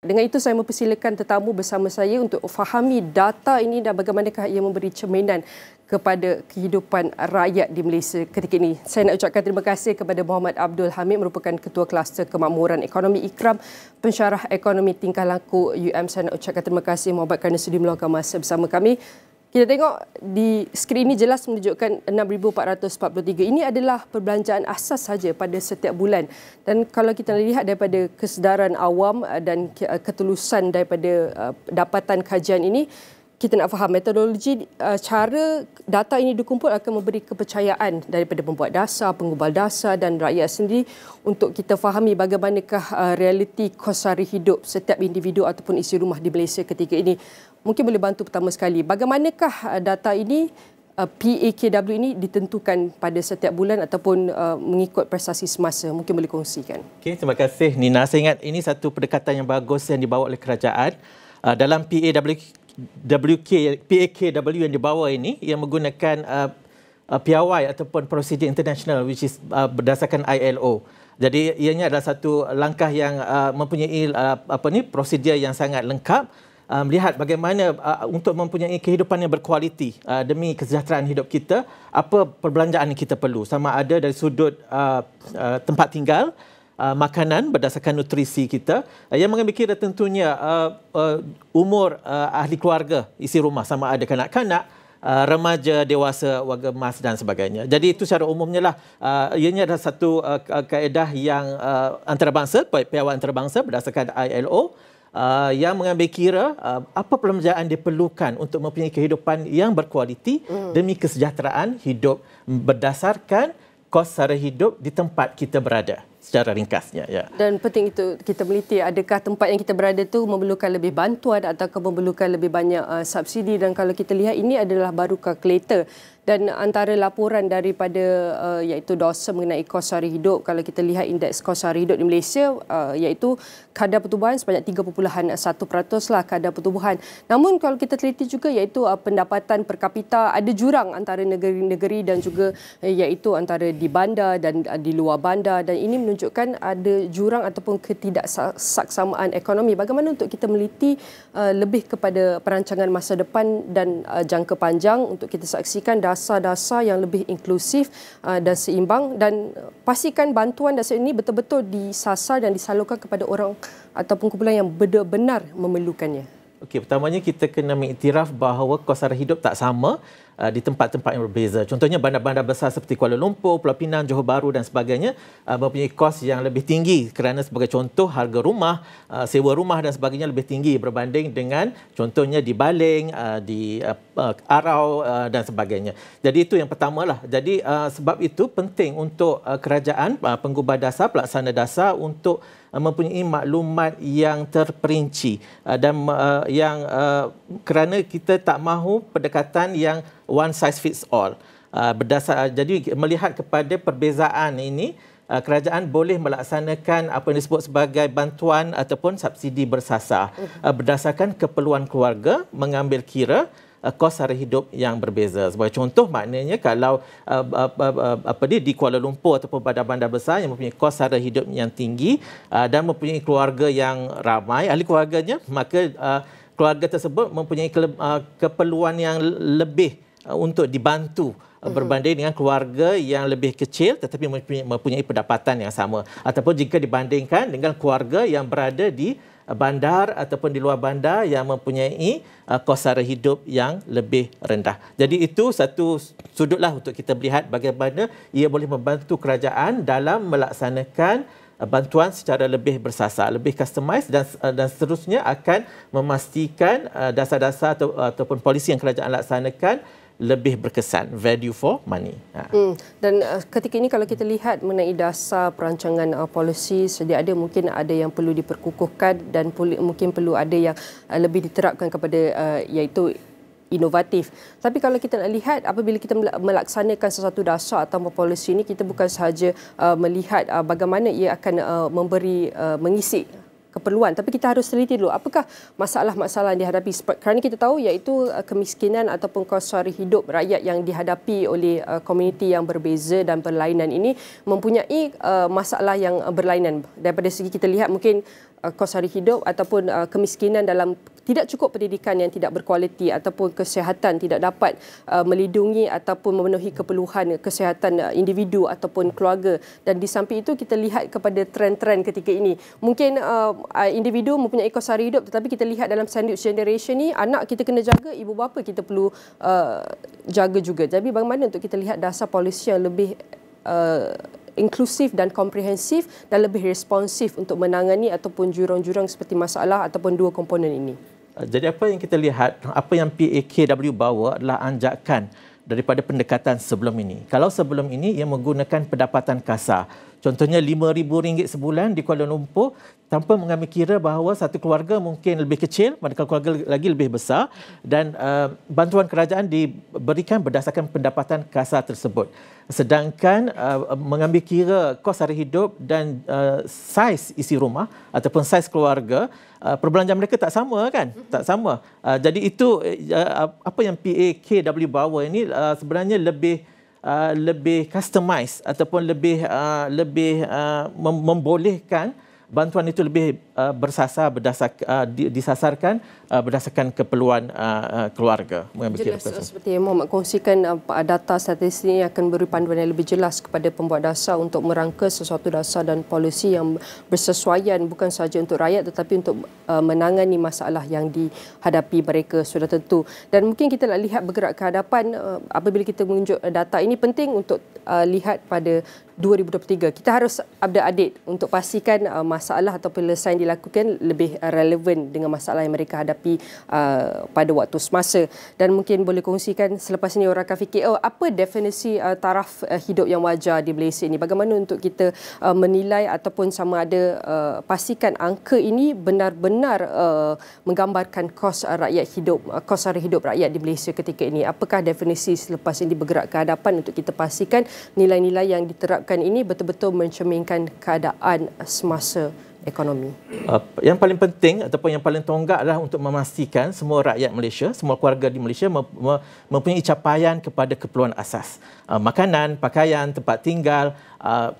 Dengan itu saya mempersilakan tetamu bersama saya untuk fahami data ini dan bagaimanakah ia memberi cerminan kepada kehidupan rakyat di Malaysia ketika ini. Saya nak ucapkan terima kasih kepada Muhammad Abdul Hamid merupakan Ketua Kluster Kemakmuran Ekonomi Ikram, Pensyarah Ekonomi Tingkah Laku UM. Saya nak ucapkan terima kasih Muhammad kerana sudi meluangkan masa bersama kami. Kita tengok di skrin ini jelas menunjukkan 6,443. Ini adalah perbelanjaan asas saja pada setiap bulan. Dan kalau kita lihat daripada kesedaran awam dan ketulusan daripada dapatan kajian ini, kita nak faham metodologi cara data ini dikumpul akan memberi kepercayaan daripada pembuat dasar, pengubal dasar dan rakyat sendiri untuk kita fahami bagaimanakah realiti kos sara hidup setiap individu ataupun isi rumah di Malaysia ketika ini. Mungkin boleh bantu pertama sekali, bagaimanakah data ini PAKW ini ditentukan pada setiap bulan ataupun mengikut prestasi semasa? Mungkin boleh kongsikan. Okey, terima kasih Nina. Saya ingat ini satu pendekatan yang bagus yang dibawa oleh kerajaan dalam PAKW yang dibawa ini yang menggunakan piawai ataupun prosedur international which is berdasarkan ILO. Jadi ianya adalah satu langkah yang mempunyai prosedur yang sangat lengkap melihat bagaimana untuk mempunyai kehidupan yang berkualiti demi kesejahteraan hidup kita, apa perbelanjaan yang kita perlu, sama ada dari sudut tempat tinggal, makanan berdasarkan nutrisi kita, yang mengambil kira tentunya umur ahli keluarga isi rumah, sama ada kanak-kanak, remaja, dewasa, warga emas dan sebagainya. Jadi itu secara umumnya lah ianya adalah satu kaedah yang antarabangsa, piawai antarabangsa berdasarkan ILO yang mengambil kira apa perbelanjaan diperlukan untuk mempunyai kehidupan yang berkualiti demi kesejahteraan hidup berdasarkan kos sara hidup di tempat kita berada. Secara ringkasnya, ya. Dan penting itu kita meliti adakah tempat yang kita berada itu memerlukan lebih bantuan atau memerlukan lebih banyak subsidi. Dan kalau kita lihat ini adalah baru kalkulator dan antara laporan daripada iaitu dosa mengenai kos sara hidup, kalau kita lihat indeks kos sara hidup di Malaysia iaitu kadar pertumbuhan sebanyak 3.1% lah kadar pertumbuhan. Namun kalau kita teliti juga iaitu pendapatan per kapita ada jurang antara negeri-negeri dan juga iaitu antara di bandar dan di luar bandar, dan ini menunjukkan ada jurang ataupun ketidaksaksamaan ekonomi. Bagaimana untuk kita meliti lebih kepada perancangan masa depan dan jangka panjang untuk kita saksikan dasar-dasar yang lebih inklusif dan seimbang, dan pastikan bantuan dasar ini betul-betul disasar dan disalurkan kepada orang ataupun kumpulan yang benar-benar memerlukannya. Okey, pertamanya kita kena mengiktiraf bahawa kos sara hidup tak sama di tempat-tempat yang berbeza. Contohnya bandar-bandar besar seperti Kuala Lumpur, Pulau Pinang, Johor Bahru dan sebagainya mempunyai kos yang lebih tinggi kerana sebagai contoh harga rumah, sewa rumah dan sebagainya lebih tinggi berbanding dengan contohnya di Baling, di Arau dan sebagainya. Jadi itu yang pertamalah. Jadi sebab itu penting untuk kerajaan, penggubah dasar, pelaksana dasar untuk mempunyai maklumat yang terperinci dan yang kerana kita tak mahu pendekatan yang one size fits all. Jadi melihat kepada perbezaan ini, kerajaan boleh melaksanakan apa yang disebut sebagai bantuan ataupun subsidi bersasar berdasarkan keperluan keluarga, mengambil kira kos sara hidup yang berbeza. Sebagai contoh, maknanya kalau di Kuala Lumpur ataupun bandar-bandar besar yang mempunyai kos sara hidup yang tinggi dan mempunyai keluarga yang ramai, ahli keluarganya, maka keluarga tersebut mempunyai keperluan yang lebih untuk dibantu berbanding dengan keluarga yang lebih kecil tetapi mempunyai pendapatan yang sama, ataupun jika dibandingkan dengan keluarga yang berada di bandar ataupun di luar bandar yang mempunyai kos sara hidup yang lebih rendah. Jadi itu satu sudutlah untuk kita melihat bagaimana ia boleh membantu kerajaan dalam melaksanakan bantuan secara lebih bersasar, lebih customized dan seterusnya akan memastikan dasar-dasar ataupun polisi yang kerajaan laksanakan lebih berkesan, value for money. Dan ketika ini kalau kita lihat mengenai dasar perancangan polisi, sedia ada mungkin ada yang perlu diperkukuhkan dan mungkin perlu ada yang lebih diterapkan kepada iaitu inovatif. Tapi kalau kita nak lihat apabila kita melaksanakan sesuatu dasar atau polisi ini, kita bukan sahaja melihat bagaimana ia akan mengisi keperluan, tapi kita harus teliti dulu apakah masalah-masalah yang dihadapi, kerana kita tahu iaitu kemiskinan ataupun kos sara hidup rakyat yang dihadapi oleh komuniti yang berbeza dan berlainan ini mempunyai masalah yang berlainan. Daripada segi kita lihat mungkin kos hari hidup ataupun kemiskinan dalam tidak cukup pendidikan yang tidak berkualiti ataupun kesihatan tidak dapat melindungi ataupun memenuhi keperluan kesihatan individu ataupun keluarga. Dan di samping itu kita lihat kepada trend-trend ketika ini. Mungkin individu mempunyai kos hari hidup, tetapi kita lihat dalam sandwich generation ni, anak kita kena jaga, ibu bapa kita perlu jaga juga. Jadi bagaimana untuk kita lihat dasar polisi yang lebih inklusif dan komprehensif dan lebih responsif untuk menangani ataupun jurang-jurang seperti masalah ataupun dua komponen ini. Jadi apa yang kita lihat, apa yang PAKW bawa adalah anjakan daripada pendekatan sebelum ini. Kalau sebelum ini ia menggunakan pendapatan kasar. Contohnya RM5,000 sebulan di Kuala Lumpur tanpa mengambil kira bahawa satu keluarga mungkin lebih kecil, manakala keluarga lagi lebih besar, dan bantuan kerajaan diberikan berdasarkan pendapatan kasar tersebut. Sedangkan mengambil kira kos hari hidup dan saiz isi rumah ataupun saiz keluarga, perbelanjaan mereka tak sama kan? Tak sama. Jadi itu apa yang PAKW bawa ini sebenarnya lebih customize ataupun lebih membolehkan bantuan itu lebih disasarkan berdasarkan keperluan keluarga. Jelas seperti yang Muhammad kongsikan, data statistik ini akan beri panduan yang lebih jelas kepada pembuat dasar untuk merangka sesuatu dasar dan polisi yang bersesuaian bukan sahaja untuk rakyat tetapi untuk menangani masalah yang dihadapi mereka sudah tentu. Dan mungkin kita nak lihat bergerak ke hadapan apabila kita menunjuk data ini penting untuk lihat pada 2023. Kita harus update untuk pastikan masalah atau penyelesaian dilakukan lebih relevan dengan masalah yang mereka hadapi pada waktu semasa. Dan mungkin boleh kongsikan selepas ini orang akan fikir, apa definisi taraf hidup yang wajar di Malaysia ini? Bagaimana untuk kita menilai ataupun sama ada pastikan angka ini benar-benar menggambarkan kos hari hidup rakyat di Malaysia ketika ini? Apakah definisi selepas ini bergerak ke hadapan untuk kita pastikan nilai-nilai yang diterapkan ini betul-betul mencerminkan keadaan semasa ekonomi? Yang paling penting ataupun yang paling tonggak adalah untuk memastikan semua rakyat Malaysia, semua keluarga di Malaysia mempunyai capaian kepada keperluan asas. Makanan, pakaian, tempat tinggal,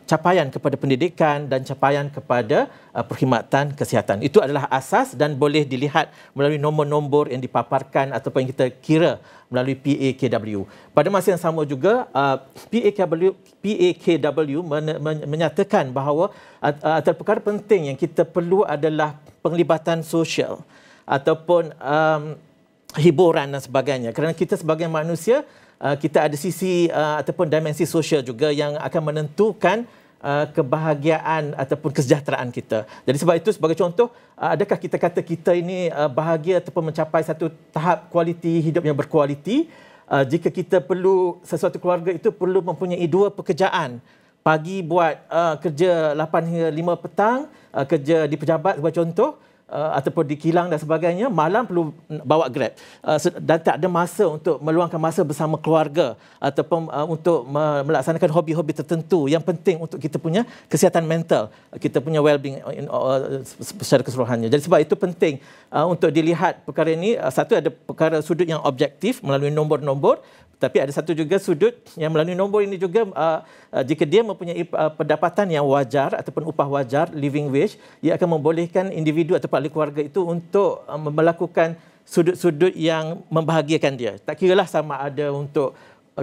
capaian kepada pendidikan dan capaian kepada perkhidmatan kesihatan. Itu adalah asas dan boleh dilihat melalui nombor-nombor yang dipaparkan ataupun yang kita kira melalui PAKW. Pada masa yang sama juga, PAKW menyatakan bahawa antara perkara penting yang kita perlu adalah penglibatan sosial ataupun hiburan dan sebagainya. Kerana kita sebagai manusia, kita ada sisi ataupun dimensi sosial juga yang akan menentukan kebahagiaan ataupun kesejahteraan kita. Jadi sebab itu, sebagai contoh, adakah kita kata kita ini bahagia ataupun mencapai satu tahap kualiti hidup yang berkualiti jika kita perlu, sesuatu keluarga itu perlu mempunyai dua pekerjaan. Pagi buat kerja 8 hingga 5 petang, kerja di pejabat sebagai contoh, ataupun di kilang dan sebagainya, malam perlu bawa Grab dan tak ada masa untuk meluangkan masa bersama keluarga ataupun untuk melaksanakan hobi-hobi tertentu yang penting untuk kita punya kesihatan mental, kita punya well-being secara keseluruhannya. Jadi sebab itu penting untuk dilihat perkara ini. Satu, ada perkara sudut yang objektif melalui nombor-nombor, tapi ada satu juga sudut yang melalui nombor ini juga jika dia mempunyai pendapatan yang wajar ataupun upah wajar, living wage, ia akan membolehkan individu atau ahli keluarga itu untuk melakukan sudut-sudut yang membahagiakan dia. Tak kiralah sama ada untuk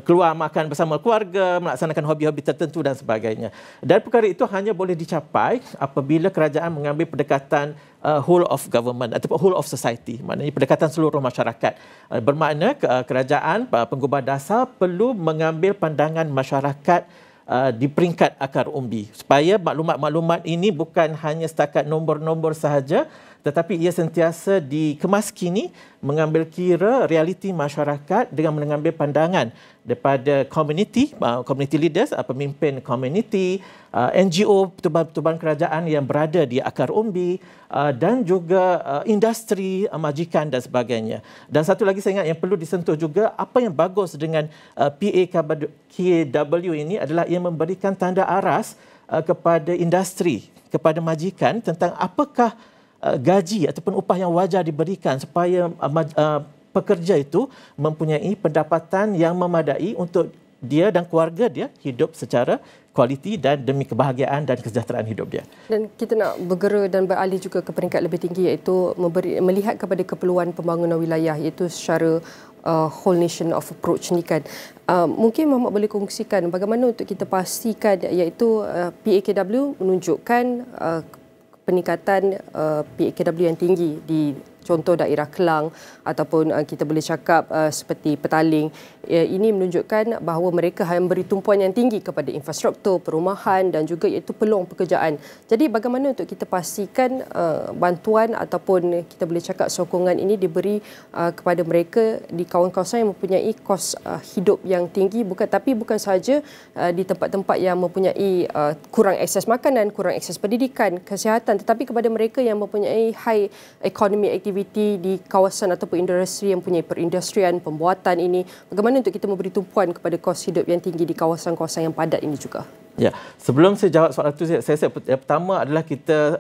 keluar makan bersama keluarga, melaksanakan hobi-hobi tertentu dan sebagainya. Dan perkara itu hanya boleh dicapai apabila kerajaan mengambil pendekatan whole of government ataupun whole of society, maknanya pendekatan seluruh masyarakat. Bermakna kerajaan, penggubah dasar perlu mengambil pandangan masyarakat di peringkat akar umbi supaya maklumat-maklumat ini bukan hanya setakat nombor-nombor sahaja, tetapi ia sentiasa dikemaskini mengambil kira realiti masyarakat dengan mengambil pandangan daripada community leaders, pemimpin community, NGO, pertubuhan kerajaan yang berada di akar umbi, dan juga industri, majikan dan sebagainya. Dan satu lagi saya ingat yang perlu disentuh juga, apa yang bagus dengan PAKW ini adalah ia memberikan tanda aras kepada industri, kepada majikan tentang apakah gaji ataupun upah yang wajar diberikan supaya pekerja itu mempunyai pendapatan yang memadai untuk dia dan keluarga dia hidup secara kualiti dan demi kebahagiaan dan kesejahteraan hidup dia. Dan kita nak bergera dan beralih juga ke peringkat lebih tinggi, iaitu melihat kepada keperluan pembangunan wilayah, iaitu secara whole nation of approach ni kan. Mungkin Muhammad boleh kongsikan bagaimana untuk kita pastikan iaitu PAKW menunjukkan peningkatan PAKW yang tinggi di contoh daerah Kelang ataupun kita boleh cakap seperti Petaling. Ini menunjukkan bahawa mereka memberi tumpuan yang tinggi kepada infrastruktur, perumahan dan juga iaitu peluang pekerjaan. Jadi bagaimana untuk kita pastikan bantuan ataupun kita boleh cakap sokongan ini diberi kepada mereka di kawasan-kawasan yang mempunyai kos hidup yang tinggi, bukan sahaja di tempat-tempat yang mempunyai kurang akses makanan, kurang akses pendidikan, kesihatan, tetapi kepada mereka yang mempunyai high economy aktiviti di kawasan ataupun industri yang mempunyai perindustrian, pembuatan ini. Bagaimana untuk kita memberi tumpuan kepada kos hidup yang tinggi di kawasan-kawasan yang padat ini juga? Ya, sebelum saya jawab soalan itu, yang pertama adalah kita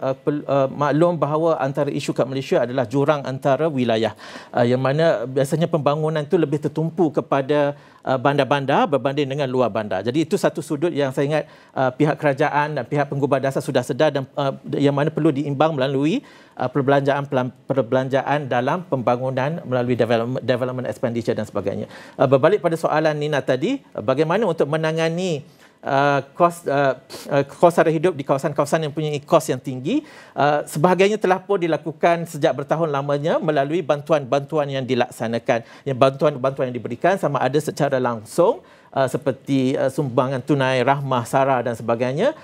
maklum bahawa antara isu kat Malaysia adalah jurang antara wilayah, yang mana biasanya pembangunan itu lebih tertumpu kepada bandar-bandar berbanding dengan luar bandar. Jadi itu satu sudut yang saya ingat pihak kerajaan dan pihak penggubah dasar sudah sedar, dan yang mana perlu diimbang melalui perbelanjaan dalam pembangunan melalui development expenditure dan sebagainya. Berbalik pada soalan Nina tadi, bagaimana untuk menangani kos sara hidup di kawasan-kawasan yang mempunyai kos yang tinggi, sebahagiannya telah pun dilakukan sejak bertahun lamanya melalui bantuan-bantuan yang dilaksanakan. Yang bantuan-bantuan yang diberikan sama ada secara langsung seperti sumbangan tunai, rahmah, sara dan sebagainya,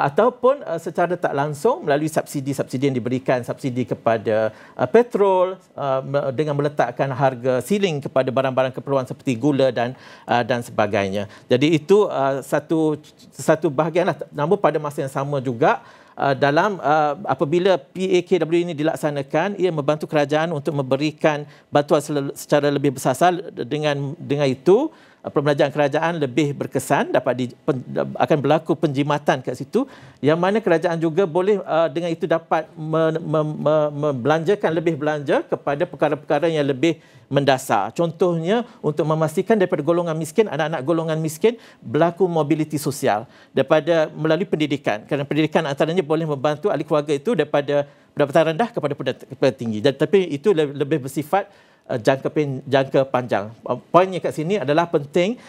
ataupun secara tak langsung melalui subsidi-subsidi yang diberikan, subsidi kepada petrol dengan meletakkan harga ceiling kepada barang-barang keperluan seperti gula dan sebagainya. Jadi itu satu bahagianlah. Namun pada masa yang sama juga, dalam apabila PAKW ini dilaksanakan, ia membantu kerajaan untuk memberikan bantuan secara lebih bersasar. Dengan itu pembelanjaan kerajaan lebih berkesan, akan berlaku penjimatan kat situ, yang mana kerajaan juga boleh dengan itu dapat membelanjakan lebih belanja kepada perkara-perkara yang lebih mendasar. Contohnya untuk memastikan daripada golongan miskin, anak-anak golongan miskin berlaku mobiliti sosial daripada melalui pendidikan. Kerana pendidikan antaranya boleh membantu ahli keluarga itu daripada pendapatan rendah kepada pendapatan tinggi. Tapi itu lebih bersifat jangka panjang. Poinnya kat sini adalah penting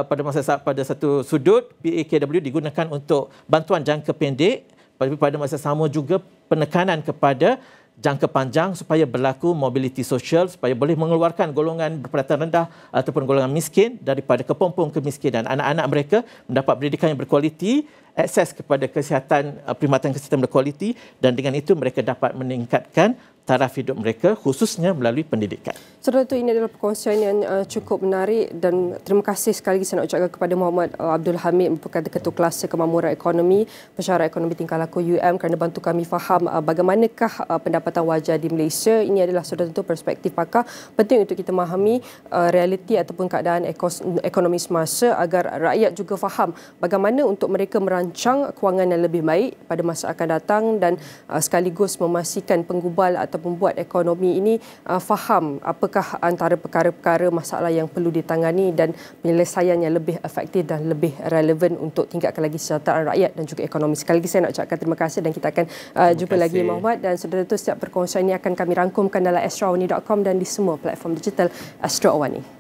pada satu sudut PAKW digunakan untuk bantuan jangka pendek, tapi pada masa sama juga penekanan kepada jangka panjang supaya berlaku mobiliti sosial, supaya boleh mengeluarkan golongan berpendapatan rendah ataupun golongan miskin daripada kepompong kemiskinan. Anak-anak mereka mendapat pendidikan yang berkualiti, akses kepada kesihatan, perkhidmatan kesihatan berkualiti, dan dengan itu mereka dapat meningkatkan taraf hidup mereka, khususnya melalui pendidikan. Saudara, ini adalah perkongsian yang cukup menarik, dan terima kasih sekali lagi saya nak ucapkan kepada Muhammad Abdul Hamid, merupakan Ketua Kluster Kemakmuran Ekonomi, Pensyarah Ekonomi Tingkah Laku UM, kerana bantu kami faham bagaimanakah pendapatan wajar di Malaysia. Ini adalah sudah tentu perspektif pakar. Penting untuk kita memahami realiti ataupun keadaan ekonomi semasa agar rakyat juga faham bagaimana untuk mereka merancang kewangan yang lebih baik pada masa akan datang, dan sekaligus memastikan penggubal atau pembuat ekonomi ini faham apakah antara perkara-perkara masalah yang perlu ditangani dan penyelesaian yang lebih efektif dan lebih relevan untuk tingkatkan lagi kesejahteraan rakyat dan juga ekonomi. Sekali lagi saya nak ucapkan terima kasih, dan kita akan jumpa lagi Muhammad, dan saudara tu setiap perkongsian ini akan kami rangkumkan dalam astroawani.com dan di semua platform digital Astro Awani.